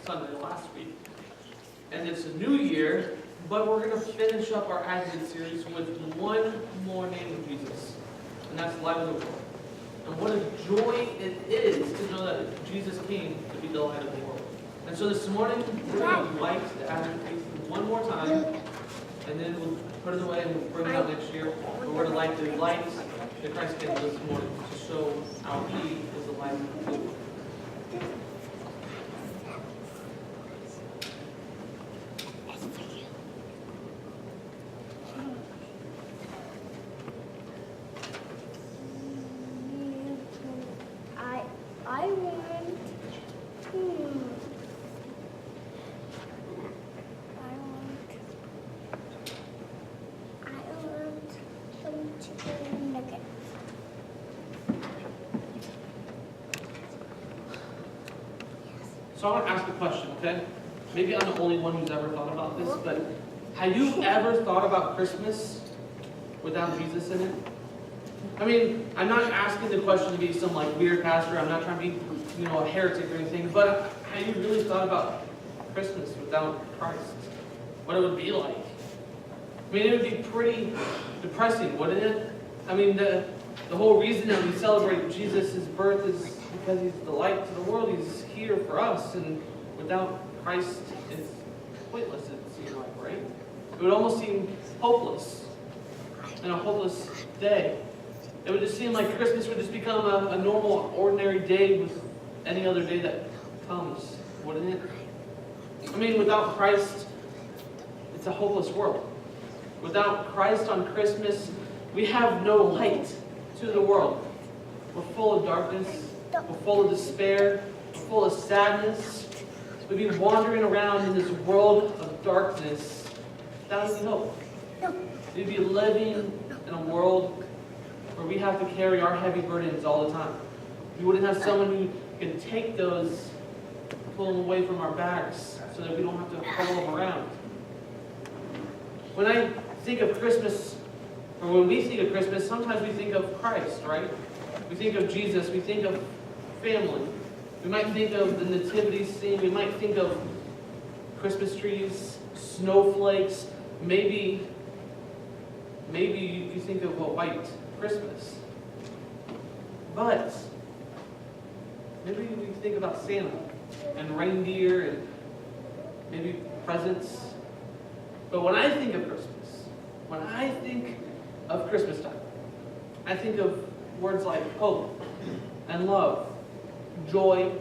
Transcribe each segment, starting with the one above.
Sunday last week. And it's a new year, but we're going to finish up our Advent series with one more name of Jesus, and that's Light of the World. And what a joy it is to know that Jesus came to be the light of the world. And so this morning, we're going to light the Advent tree one more time, and then we'll put it away and we'll bring it out next year. But we're going to light the light that Christ gave us this morning to show how He is the light of the world. So I want to ask a question, okay? Maybe I'm the only one who's ever thought about this, but have you ever thought about Christmas without Jesus in it? I mean, I'm not asking the question to be some like weird pastor. I'm not trying to be, a heretic or anything. But have you really thought about Christmas without Christ? What it would be like? I mean, it would be pretty depressing, wouldn't it? I mean, the whole reason that we celebrate Jesus' birth is because He's the light to the world. He's here for us, and without Christ, it's pointless, it seems like, right? It would almost seem hopeless, and a hopeless day. It would just seem like Christmas would just become a normal, ordinary day with any other day that comes, wouldn't it? I mean, without Christ, it's a hopeless world. Without Christ on Christmas, we have no light to the world. We're full of darkness. We're full of despair. We're full of sadness. We'd be wandering around in this world of darkness without any hope. We'd be living in a world where we have to carry our heavy burdens all the time. We wouldn't have someone who can take those, pull them away from our backs so that we don't have to haul them around. When I think of Christmas, or when we think of Christmas, sometimes we think of Christ, right? We think of Jesus. We think of family. We might think of the nativity scene. We might think of Christmas trees, snowflakes. Maybe you think of a white Christmas. But maybe we think about Santa and reindeer and maybe presents. But when I think of Christmas, when I think of Christmas time, I think of words like hope and love, joy,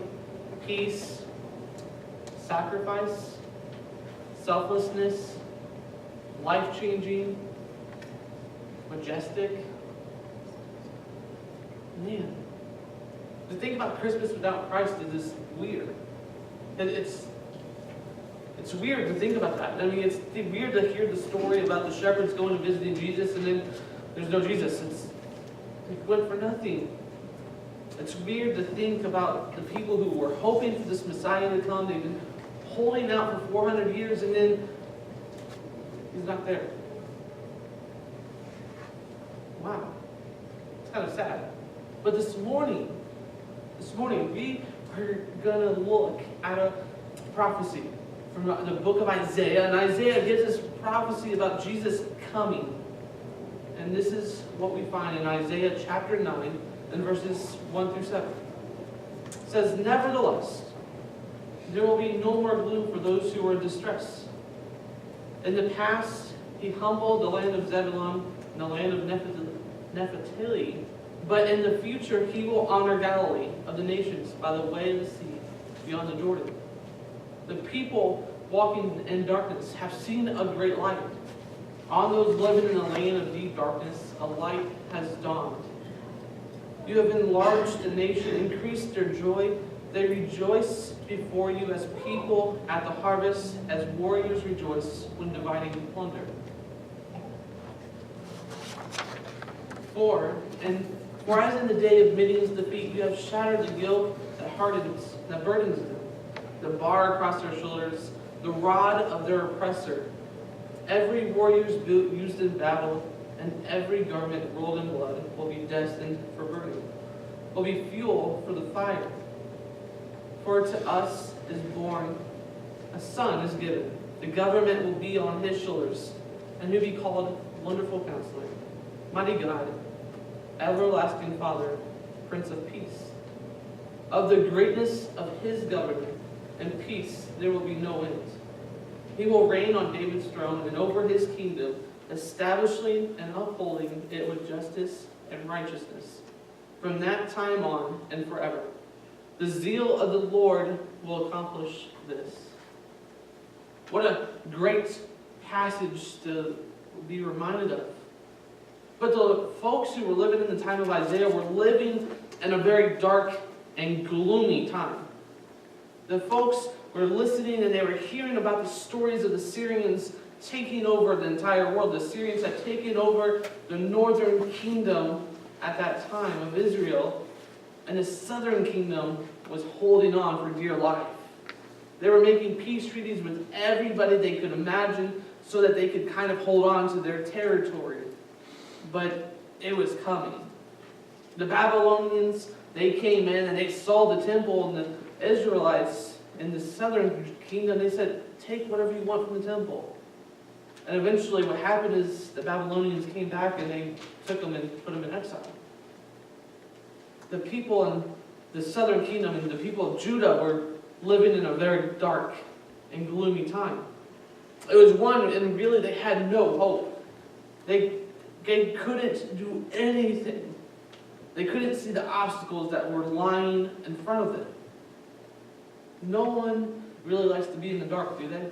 peace, sacrifice, selflessness, life-changing, majestic. Man, to think about Christmas without Christ is just weird. And it's weird to think about that. I mean, it's weird to hear the story about the shepherds going and visiting Jesus, and then there's no Jesus. It went for nothing. It's weird to think about the people who were hoping for this Messiah to come. They've been holding out for 400 years, and then He's not there. Wow. It's kind of sad. But this morning, we are going to look at a prophecy from the book of Isaiah. And Isaiah gives us prophecy about Jesus coming. And this is what we find in Isaiah chapter 9 and verses 1 through 7. It says, "Nevertheless, there will be no more gloom for those who are in distress. In the past, He humbled the land of Zebulun and the land of Naphtali, but in the future He will honor Galilee of the nations by the way of the sea, beyond the Jordan. The people walking in darkness have seen a great light. On those living in the land of deep darkness, a light has dawned. You have enlarged the nation, increased their joy. They rejoice before you as people at the harvest, as warriors rejoice when dividing plunder. For as in the day of Midian's defeat, you have shattered the yoke that burdens them, the bar across their shoulders, the rod of their oppressor. Every warrior's boot used in battle, and every garment rolled in blood will be destined for burning, will be fuel for the fire. For to us is born a son is given. The government will be on his shoulders, and he'll be called Wonderful Counselor, Mighty God, Everlasting Father, Prince of Peace. Of the greatness of his government and peace there will be no end. He will reign on David's throne and over his kingdom, establishing and upholding it with justice and righteousness from that time on and forever. The zeal of the Lord will accomplish this. What a great passage to be reminded of. But the folks who were living in the time of Isaiah were living in a very dark and gloomy time. The folks were listening and they were hearing about the stories of the Syrians taking over the entire world. The Syrians had taken over the northern kingdom at that time of Israel, and the southern kingdom was holding on for dear life. They were making peace treaties with everybody they could imagine so that they could kind of hold on to their territory. But it was coming. The Babylonians, they came in and they saw the temple, and the Israelites in the southern kingdom, they said, take whatever you want from the temple. And eventually what happened is the Babylonians came back and they took them and put them in exile. The people in the southern kingdom and the people of Judah were living in a very dark and gloomy time. It was one, and really they had no hope. They couldn't do anything. They couldn't see the obstacles that were lying in front of them. No one really likes to be in the dark, do they?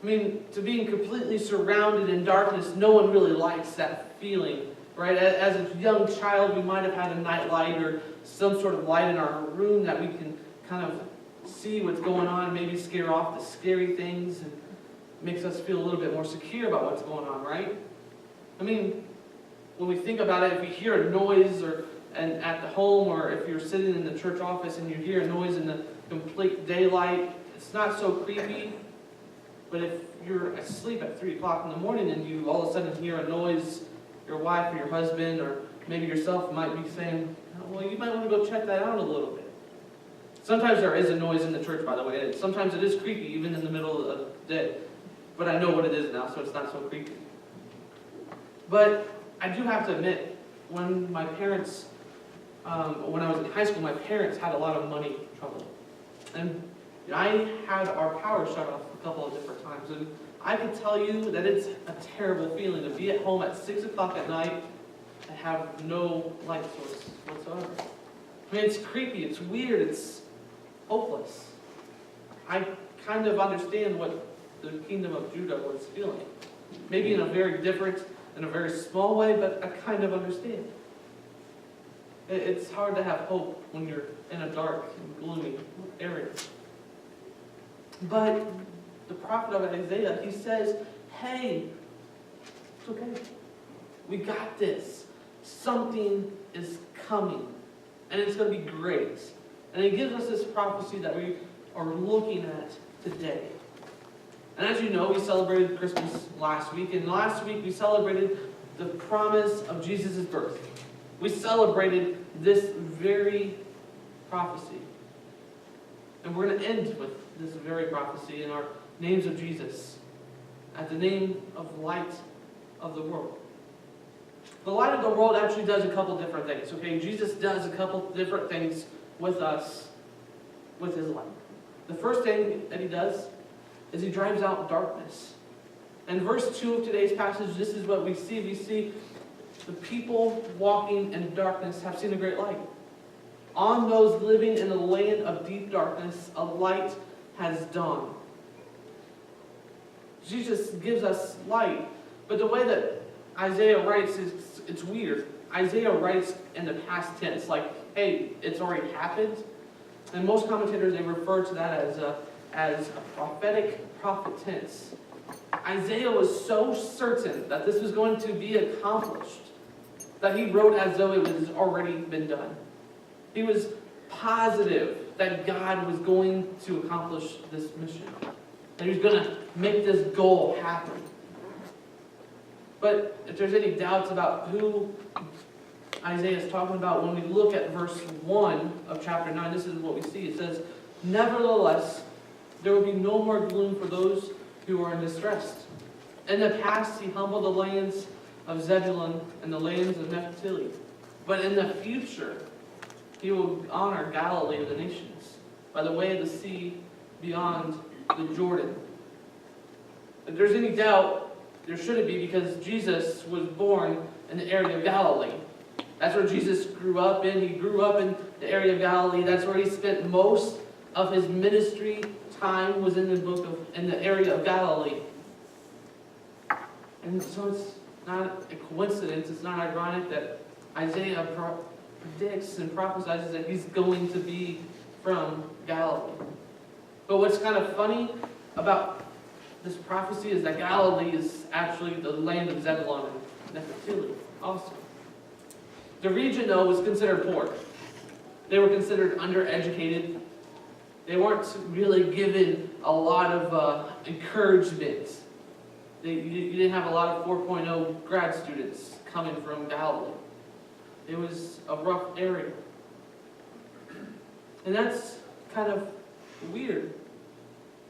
I mean, to being completely surrounded in darkness, no one really likes that feeling, right? As a young child, we might have had a night light or some sort of light in our room that we can kind of see what's going on, maybe scare off the scary things, and makes us feel a little bit more secure about what's going on, right? I mean, when we think about it, if we hear a noise and at the home, or if you're sitting in the church office and you hear a noise in the complete daylight, it's not so creepy. But if you're asleep at 3 o'clock in the morning and you all of a sudden hear a noise, your wife or your husband or maybe yourself might be saying, well, you might want to go check that out a little bit. Sometimes there is a noise in the church, by the way, and sometimes it is creepy, even in the middle of the day. But I know what it is now, so it's not so creepy. But I do have to admit, when my parents, when I was in high school, my parents had a lot of money trouble. And I had our power shut off a couple of different times. And I can tell you that it's a terrible feeling to be at home at 6 o'clock at night and have no light source whatsoever. I mean, it's creepy, it's weird, it's hopeless. I kind of understand what the kingdom of Judah was feeling. Maybe in a very different, in a very small way, but I kind of understand. It's hard to have hope when you're in a dark and gloomy area. But the prophet of Isaiah, he says, hey, it's okay. We got this. Something is coming. And it's going to be great. And he gives us this prophecy that we are looking at today. And as you know, we celebrated Christmas last week. And last week we celebrated the promise of Jesus' birth. We celebrated this very prophecy. And we're going to end with this very prophecy in our names of Jesus, at the name of light of the world. The light of the world actually does a couple different things, okay? Jesus does a couple different things with us, with his light. The first thing that he does is he drives out darkness. In verse 2 of today's passage, this is what we see. We see the people walking in darkness have seen a great light. On those living in a land of deep darkness, a light has dawned. Jesus gives us light, but the way that Isaiah writes is it's weird. Isaiah writes in the past tense, like, hey, it's already happened. And most commentators, they refer to that as a prophetic prophet tense. Isaiah was so certain that this was going to be accomplished that he wrote as though it was already been done. He was positive that God was going to accomplish this mission. That he was going to make this goal happen. But if there's any doubts about who Isaiah is talking about, when we look at verse 1 of chapter 9, this is what we see. It says, nevertheless, there will be no more gloom for those who are in distress. In the past, he humbled the lands of Zebulun and the lands of Naphtali. But in the future, he will honor Galilee of the nations by the way of the sea beyond the Jordan. If there's any doubt, there shouldn't be, because Jesus was born in the area of Galilee. That's where Jesus grew up in. He grew up in the area of Galilee. That's where he spent most of his ministry time, was in the area of Galilee. And so it's not a coincidence, it's not ironic that Isaiah predicts and prophesies that he's going to be from Galilee. But what's kind of funny about this prophecy is that Galilee is actually the land of Zebulun and Naphtali also. The region, though, was considered poor. They were considered undereducated. They weren't really given a lot of encouragement. You didn't have a lot of 4.0 grad students coming from Galilee. It was a rough area. And that's kind of weird.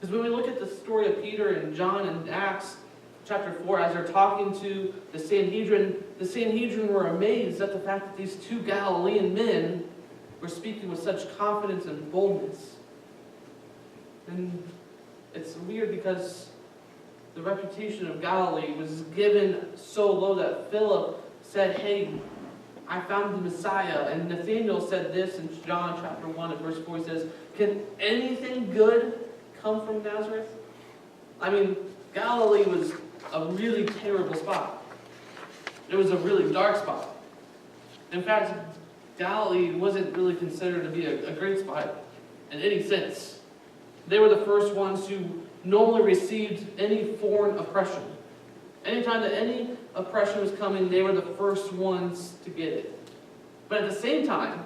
Because when we look at the story of Peter and John in Acts chapter 4, as they're talking to the Sanhedrin were amazed at the fact that these two Galilean men were speaking with such confidence and boldness. And it's weird because the reputation of Galilee was given so low that Philip said, "Hey, I found the Messiah." And Nathanael said this in John chapter 1 and verse 4. He says, "Can anything good come from Nazareth?" I mean, Galilee was a really terrible spot. It was a really dark spot. In fact, Galilee wasn't really considered to be a great spot in any sense. They were the first ones who normally received any foreign oppression. Anytime that any oppression was coming, they were the first ones to get it. But at the same time,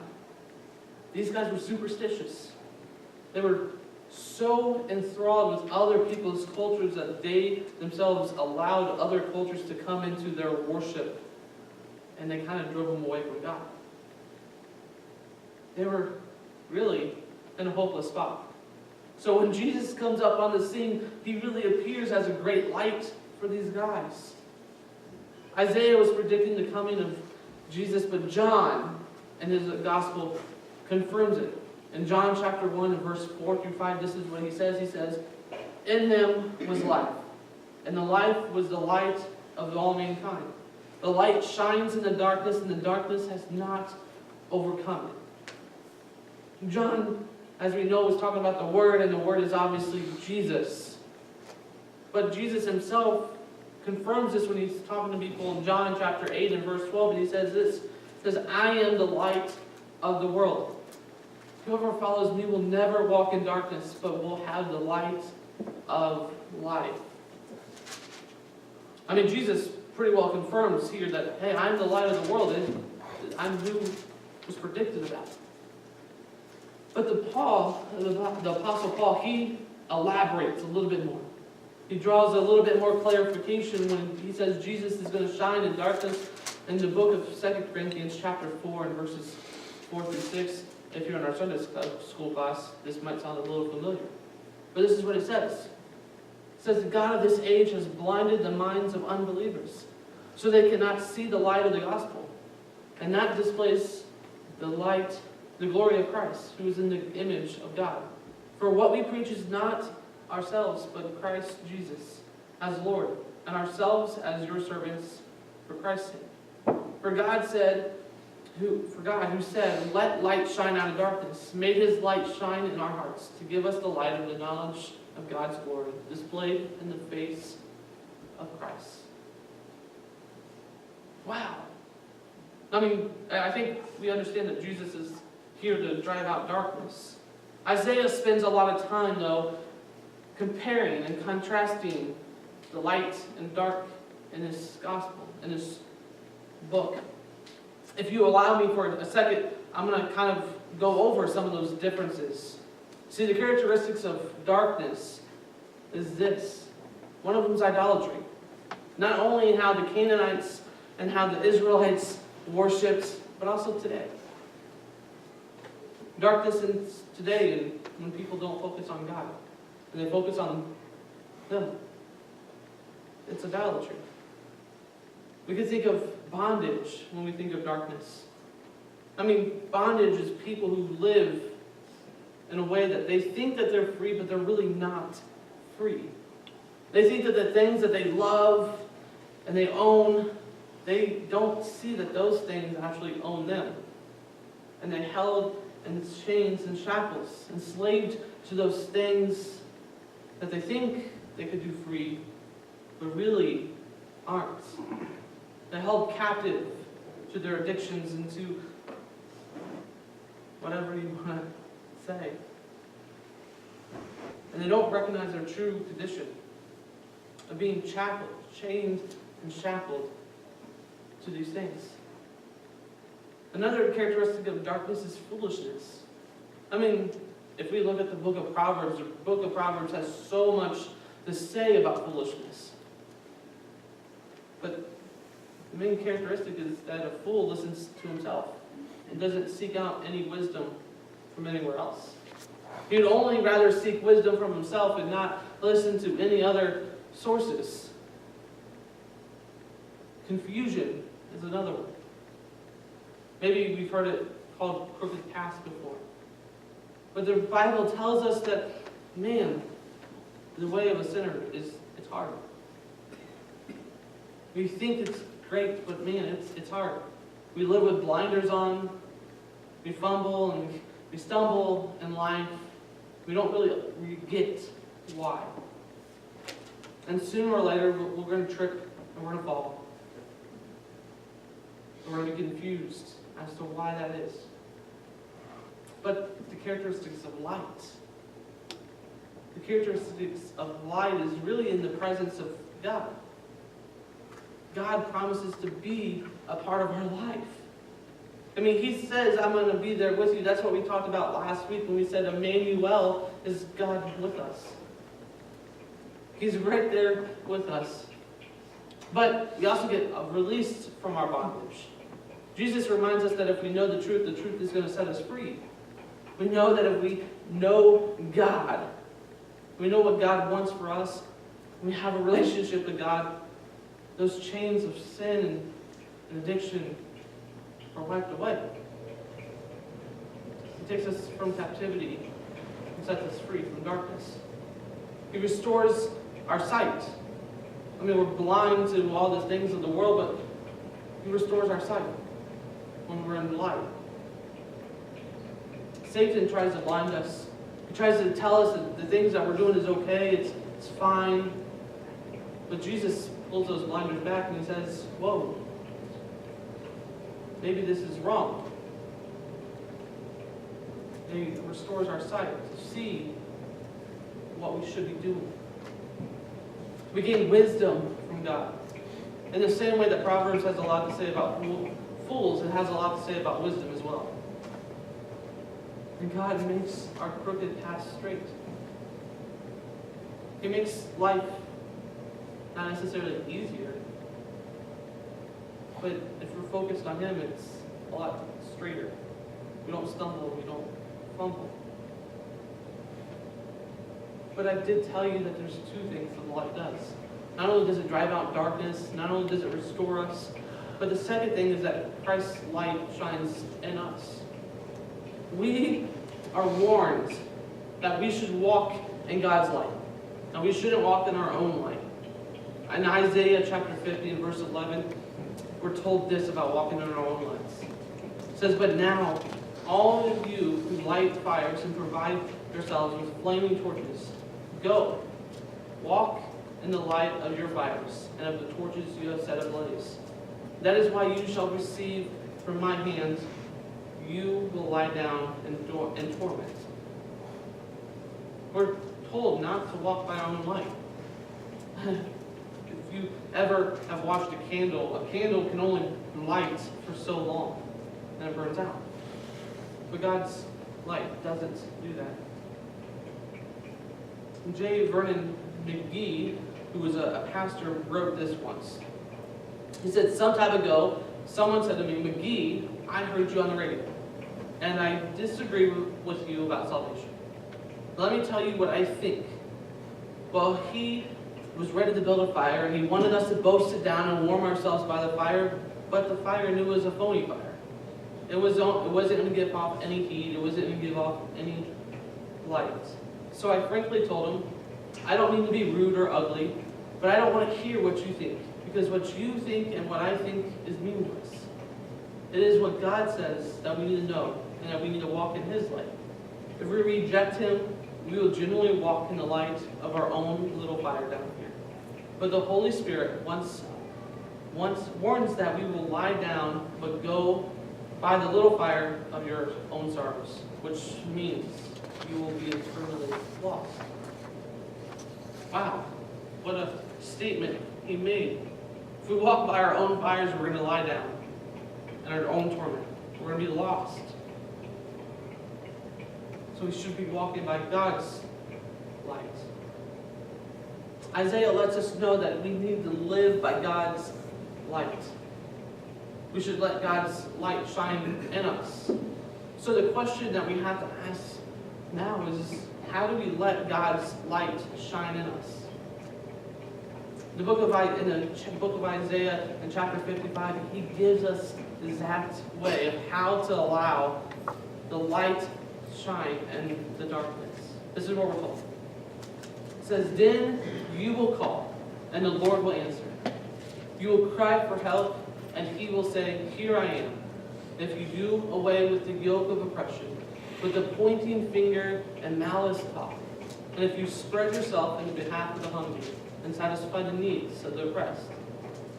these guys were superstitious. They were so enthralled with other people's cultures that they themselves allowed other cultures to come into their worship, and they kind of drove them away from God. They were really in a hopeless spot. So when Jesus comes up on the scene, he really appears as a great light for these guys. Isaiah was predicting the coming of Jesus, but John, in his gospel, confirms it. In John chapter 1 and verse 4 through 5, this is what he says. He says, "In him was life, and the life was the light of all mankind. The light shines in the darkness, and the darkness has not overcome it." John, as we know, was talking about the Word, and the Word is obviously Jesus. But Jesus himself confirms this when he's talking to people in John chapter 8 and verse 12, and he says this. He says, "I am the light of the world. Whoever follows me will never walk in darkness, but will have the light of life." I mean, Jesus pretty well confirms here that, hey, I'm the light of the world, and I'm who was predicted about. But the Apostle Paul, he elaborates a little bit more. He draws a little bit more clarification when he says Jesus is going to shine in darkness in the book of 2 Corinthians chapter 4 and verses 4 through 6. If you're in our Sunday school class, this might sound a little familiar. But this is what it says. It says, "The God of this age has blinded the minds of unbelievers, so they cannot see the light of the gospel, and that displays the glory of Christ, who is in the image of God. For what we preach is not ourselves, but Christ Jesus as Lord, and ourselves as your servants for Christ's sake. For God, who said, 'Let light shine out of darkness,' made his light shine in our hearts to give us the light of the knowledge of God's glory, displayed in the face of Christ." Wow. I mean, I think we understand that Jesus is here to drive out darkness. Isaiah spends a lot of time, though, comparing and contrasting the light and dark in his gospel, in his book. If you allow me for a second, I'm going to kind of go over some of those differences. See, the characteristics of darkness is this. One of them is idolatry. Not only in how the Canaanites and how the Israelites worshipped, but also today. Darkness in today, and when people don't focus on God. and they focus on them. It's idolatry. We can think of bondage when we think of darkness. I mean, bondage is people who live in a way that they think that they're free, but they're really not free. They think that the things that they love and they own, they don't see that those things actually own them. And they're held in chains and shackles, enslaved to those things that they think they could do free, but really aren't. They're held captive to their addictions and to whatever you want to say. And they don't recognize their true condition of being shackled, chained and shackled to these things. Another characteristic of darkness is foolishness. I mean, if we look at the book of Proverbs, the book of Proverbs has so much to say about foolishness. But the main characteristic is that a fool listens to himself and doesn't seek out any wisdom from anywhere else. He would only rather seek wisdom from himself and not listen to any other sources. Confusion is another one. Maybe we've heard it called crooked paths before. But the Bible tells us that, man, the way of a sinner it's hard. We think it's great, but man, it's hard. We live with blinders on. We fumble and we stumble in life. We don't really get why. And sooner or later, we're going to trip and we're going to fall. We're going to be confused as to why that is. But the characteristics of light. The characteristics of light is really in the presence of God. God promises to be a part of our life. I mean, he says, I'm going to be there with you. That's what we talked about last week when we said Emmanuel is God with us. He's right there with us. But we also get released from our bondage. Jesus reminds us that if we know the truth is going to set us free. We know that if we know God, we know what God wants for us, we have a relationship with God, those chains of sin and addiction are wiped away. He takes us from captivity and sets us free from darkness. He restores our sight. I mean, we're blind to all the things of the world, but he restores our sight when we're in the light. Satan tries to blind us. He tries to tell us that the things that we're doing is okay, it's fine. But Jesus pulls those blinders back and he says, whoa, maybe this is wrong. And he restores our sight to see what we should be doing. We gain wisdom from God. In the same way that Proverbs has a lot to say about fools, it has a lot to say about wisdom as well. And God makes our crooked paths straight. He makes life not necessarily easier, but if we're focused on him, it's a lot straighter. We don't stumble, we don't fumble. But I did tell you that there's two things that the light does. Not only does it drive out darkness, not only does it restore us, but the second thing is that Christ's light shines in us. We are warned that we should walk in God's light. Now, we shouldn't walk in our own light. In Isaiah chapter 50 and verse 11, we're told this about walking in our own lights. It says, but now, all of you who light fires and provide yourselves with flaming torches, go, walk in the light of your fires and of the torches you have set ablaze. That is why you shall receive from my hand, you will lie down in torment. We're told not to walk by our own light. If you ever have watched a candle can only light for so long, and it burns out. But God's light doesn't do that. J. Vernon McGee, who was a pastor, wrote this once. He said, some time ago, someone said to me, McGee, I heard you on the radio, and I disagree with you about salvation. Let me tell you what I think Well, he was ready to build a fire. He wanted us to both sit down and warm ourselves by the fire, but the fire knew it was a phony fire. It wasn't going to give off any heat. It wasn't going to give off any light. So I frankly told him, I don't mean to be rude or ugly, but I don't want to hear what you think. Because what you think and what I think is meaningless. It is what God says that we need to know, and that we need to walk in His light. If we reject Him, we will generally walk in the light of our own little fire down here. But the Holy Spirit once warns that we will lie down, but go by the little fire of your own sorrows, which means you will be eternally lost. Wow, what a statement he made. If we walk by our own fires, we're going to lie down in our own torment. We're going to be lost. So we should be walking by God's light. Isaiah lets us know that we need to live by God's light. We should let God's light shine in us. So the question that we have to ask now is, how do we let God's light shine in us? In the book of Isaiah, in chapter 55, he gives us the exact way of how to allow the light to shine in the darkness. This is what we're told. It says, "Then you will call, and the Lord will answer. You will cry for help, and He will say, 'Here I am.' If you do away with the yoke of oppression, with the pointing finger and malice talk, and if you spread yourself in behalf of the hungry, and satisfy the needs of the oppressed,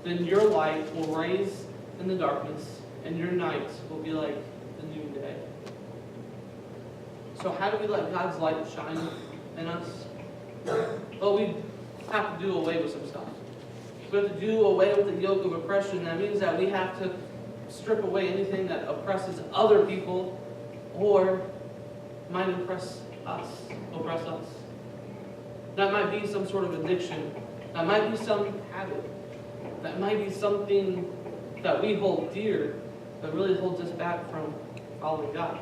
then your light will rise in the darkness, and your night will be like the noonday." So how do we let God's light shine in us? Well, we have to do away with some stuff. We have to do away with the yoke of oppression. That means that we have to strip away anything that oppresses other people or might oppress us. That might be some sort of addiction. That might be some habit. That might be something that we hold dear that really holds us back from following God.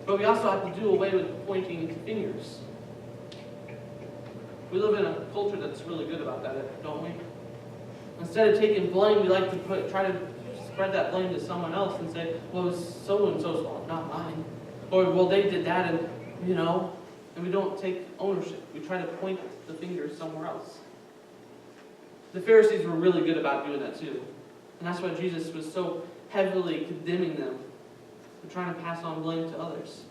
But we also have to do away with pointing fingers. We live in a culture that's really good about that, don't we? Instead of taking blame, we like to try to spread that blame to someone else and say, well, it's so-and-so's fault, not mine. Or, well, they did that, and we don't take ownership. We try to point the finger somewhere else. The Pharisees were really good about doing that too. And that's why Jesus was so heavily condemning them for trying to pass on blame to others.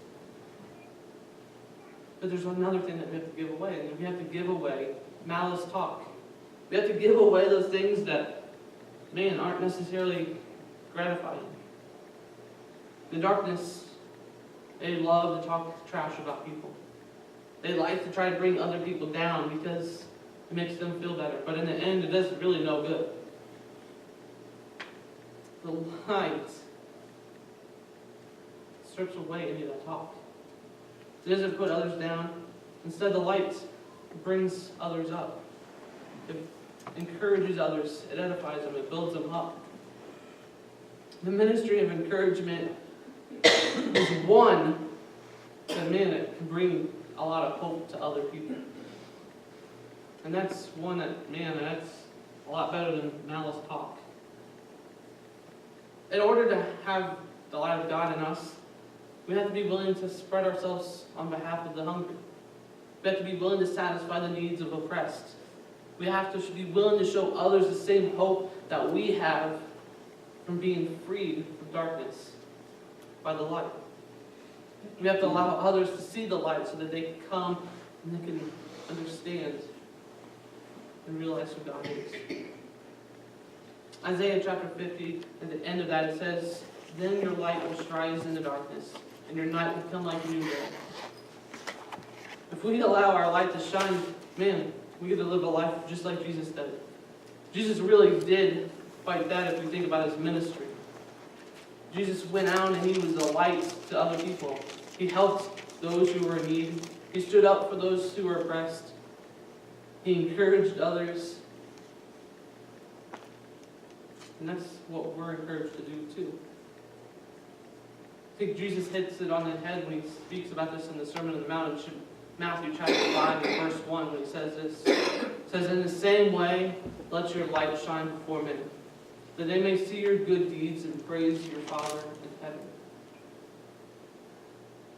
But there's another thing that we have to give away, and we have to give away malice talk. We have to give away those things that, aren't necessarily gratifying. In darkness, they love to talk trash about people. They like to try to bring other people down because it makes them feel better. But in the end, it does really no good. The light strips away any of that talk. It doesn't put others down. Instead, the light brings others up. It encourages others. It edifies them. It builds them up. The ministry of encouragement is one that, it can bring a lot of hope to other people. And that's one that, that's a lot better than malice talk. In order to have the light of God in us, we have to be willing to spread ourselves on behalf of the hungry. We have to be willing to satisfy the needs of oppressed. We have to be willing to show others the same hope that we have from being freed from darkness by the light. We have to allow others to see the light so that they can come and they can understand and realize who God is. Isaiah chapter 50, at the end of that, it says, "Then your light will rise in the darkness, and your night will come like noonday." If we allow our light to shine, we get to live a life just like Jesus did. Jesus really did fight that if we think about his ministry. Jesus went out and he was a light to other people. He helped those who were in need. He stood up for those who were oppressed. He encouraged others. And that's what we're encouraged to do too. I think Jesus hits it on the head when he speaks about this in the Sermon on the Mount. Matthew chapter 5 and verse 1 when he says this. It says, "In the same way, let your light shine before men, that they may see your good deeds and praise your Father in heaven."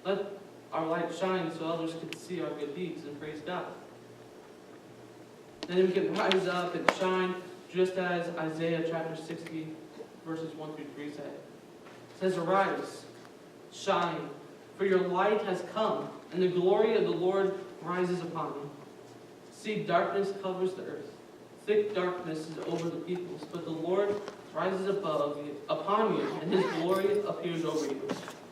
Let our light shine so others can see our good deeds and praise God. And then we can rise up and shine just as Isaiah chapter 60 verses 1 through 3 say. It says, "Arise, shine, for your light has come, and the glory of the Lord rises upon you. See, darkness covers the earth. Thick darkness is over the peoples, but the Lord rises upon you, and his glory appears over you.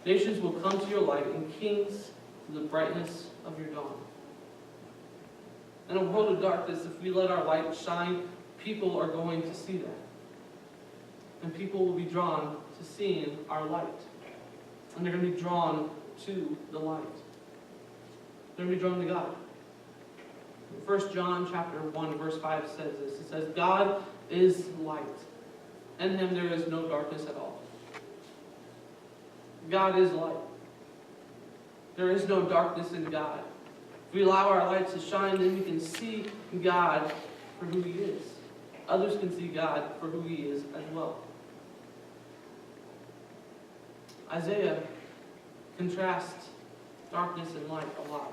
Nations will come to your light, and kings to the brightness of your dawn." In a world of darkness, if we let our light shine, people are going to see that. And people will be drawn to seeing our light. And they're going to be drawn to the light. They're going to be drawn to God. 1 John chapter 1 verse 5 says this. It says, "God is light. In him there is no darkness at all." God is light. There is no darkness in God. If we allow our light to shine, then we can see God for who he is. Others can see God for who he is as well. Isaiah contrasts darkness and light a lot.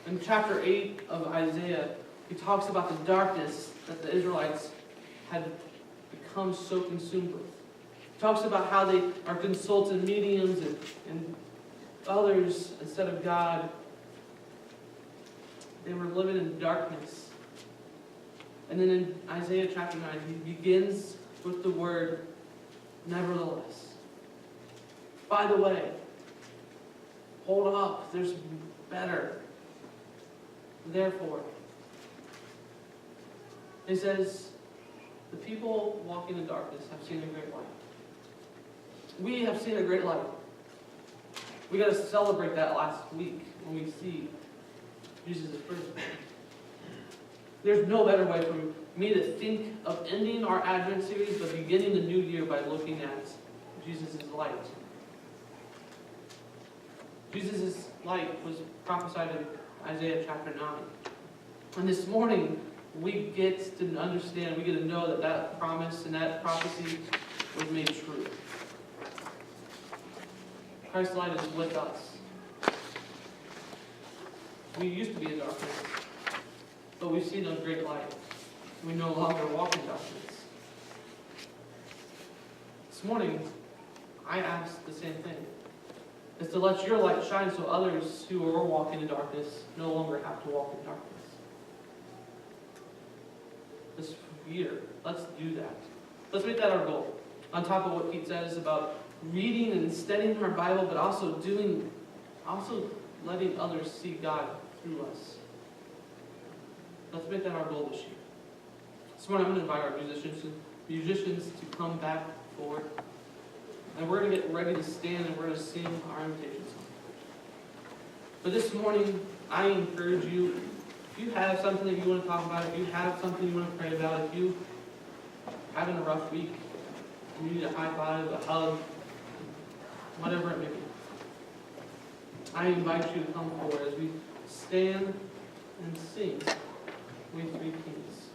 In chapter 8 of Isaiah, he talks about the darkness that the Israelites had become so consumed with. He talks about how they are consulting mediums and others instead of God. They were living in darkness. And then in Isaiah chapter 9, he begins with the word, "Nevertheless." By the way, hold up, there's better. Therefore, he says, the people walking in darkness have seen a great light. We have seen a great light. We got to celebrate that last week when we see Jesus' birthday. There's no better way for me to think of ending our Advent series but beginning the new year by looking at Jesus' light. Jesus' light was prophesied in Isaiah chapter 9. And this morning, we get to understand, we get to know that that promise and that prophecy was made true. Christ's light is with us. We used to be in darkness, but we've seen a great light. We no longer walk in darkness. This morning, I asked the same thing. Is to let your light shine so others who are walking in darkness no longer have to walk in darkness. This year, let's do that. Let's make that our goal. On top of what Pete says about reading and studying our Bible, but also letting others see God through us. Let's make that our goal this year. This morning I'm going to invite our musicians to come back forward. And we're going to get ready to stand and we're going to sing our invitation song. But this morning, I encourage you, if you have something that you want to talk about, if you have something you want to pray about, if you are having a rough week, you need a high five, a hug, whatever it may be, I invite you to come forward as we stand and sing We Three Kings.